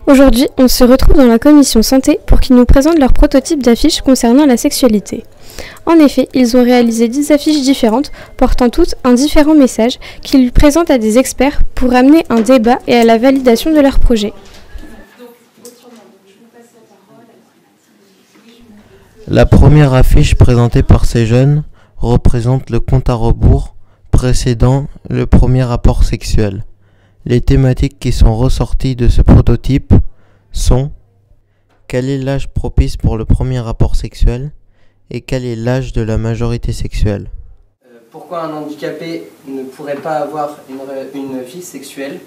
Aujourd'hui, on se retrouve dans la commission santé pour qu'ils nous présentent leur prototype d'affiches concernant la sexualité. En effet, ils ont réalisé 10 affiches différentes, portant toutes un différent message qu'ils présentent à des experts pour amener un débat et à la validation de leur projet. La première affiche présentée par ces jeunes représente le compte à rebours précédant le premier rapport sexuel. Les thématiques qui sont ressorties de ce prototype sont: quel est l'âge propice pour le premier rapport sexuel et quel est l'âge de la majorité sexuelle? Pourquoi un handicapé ne pourrait pas avoir une vie sexuelle?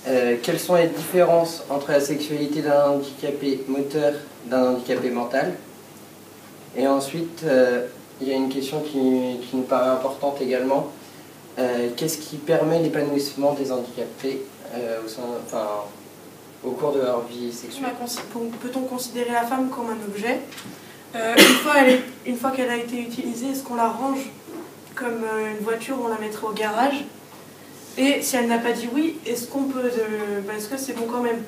Quelles sont les différences entre la sexualité d'un handicapé moteur et d'un handicapé mental? Et ensuite, il y a une question qui nous paraît importante également. Qu'est-ce qui permet l'épanouissement des handicapés au cours de leur vie sexuelle? Peut-on considérer la femme comme un objet? Une fois qu'elle a été utilisée, est-ce qu'on la range comme une voiture, on la mettrait au garage? Et si elle n'a pas dit oui, est-ce que c'est bon quand même?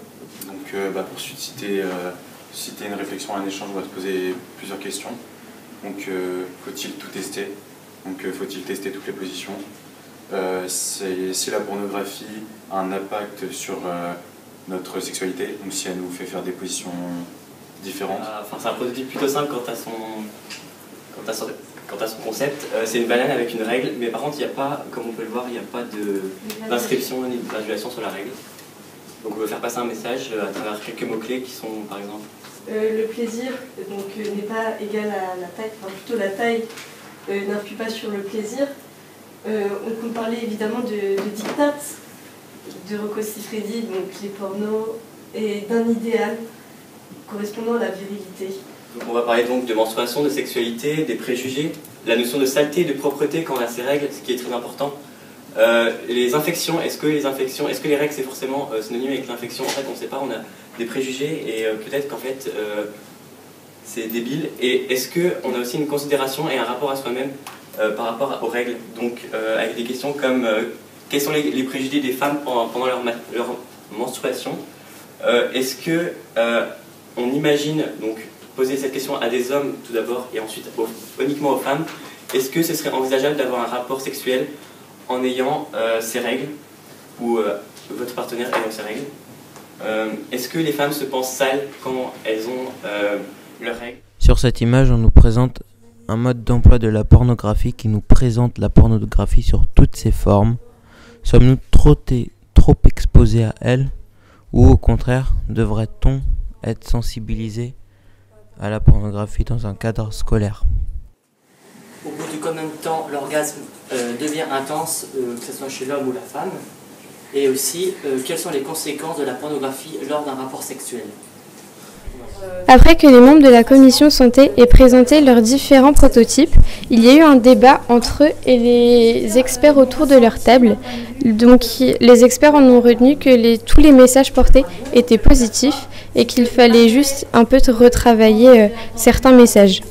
Donc pour susciter une réflexion, un échange, on va se poser plusieurs questions. Donc faut-il tout tester? Donc faut-il tester toutes les positions? Si la pornographie a un impact sur notre sexualité, donc si elle nous fait faire des positions différentes. C'est un prototype plutôt simple quant à son concept. C'est une banane avec une règle, mais par contre il n'y a pas, comme on peut le voir, il n'y a pas d'inscription ni de gradulation sur la règle. Donc on veut faire passer un message à travers quelques mots-clés qui sont par exemple... Le plaisir n'est pas égal à la taille, plutôt la taille n'influe pas sur le plaisir. On peut parler évidemment de diktats, de Rocco Siffredi, donc les pornos, et d'un idéal correspondant à la virilité. Donc on va parler donc de menstruation, de sexualité, des préjugés, la notion de saleté et de propreté quand on a ces règles, ce qui est très important. Les infections, est-ce que les règles c'est forcément synonyme avec l'infection? En fait on ne sait pas, on a des préjugés et peut-être qu'en fait c'est débile. Et est-ce qu'on a aussi une considération et un rapport à soi-même par rapport aux règles, donc avec des questions comme quels sont les préjugés des femmes pendant leur menstruation? Est-ce que on imagine, donc poser cette question à des hommes tout d'abord et ensuite uniquement aux femmes, est-ce que ce serait envisageable d'avoir un rapport sexuel en ayant ces règles ou votre partenaire ayant ces règles? Est-ce que les femmes se pensent sales quand elles ont leurs règles? Sur cette image, on nous présente un mode d'emploi de la pornographie qui nous présente la pornographie sur toutes ses formes. Sommes-nous trop exposés à elle, ou au contraire, devrait-on être sensibilisé à la pornographie dans un cadre scolaire? Au bout de combien de temps l'orgasme devient intense, que ce soit chez l'homme ou la femme? Et aussi, quelles sont les conséquences de la pornographie lors d'un rapport sexuel? Après que les membres de la commission santé aient présenté leurs différents prototypes, il y a eu un débat entre eux et les experts autour de leur table. Donc les experts en ont retenu que tous les messages portés étaient positifs et qu'il fallait juste un peu retravailler certains messages.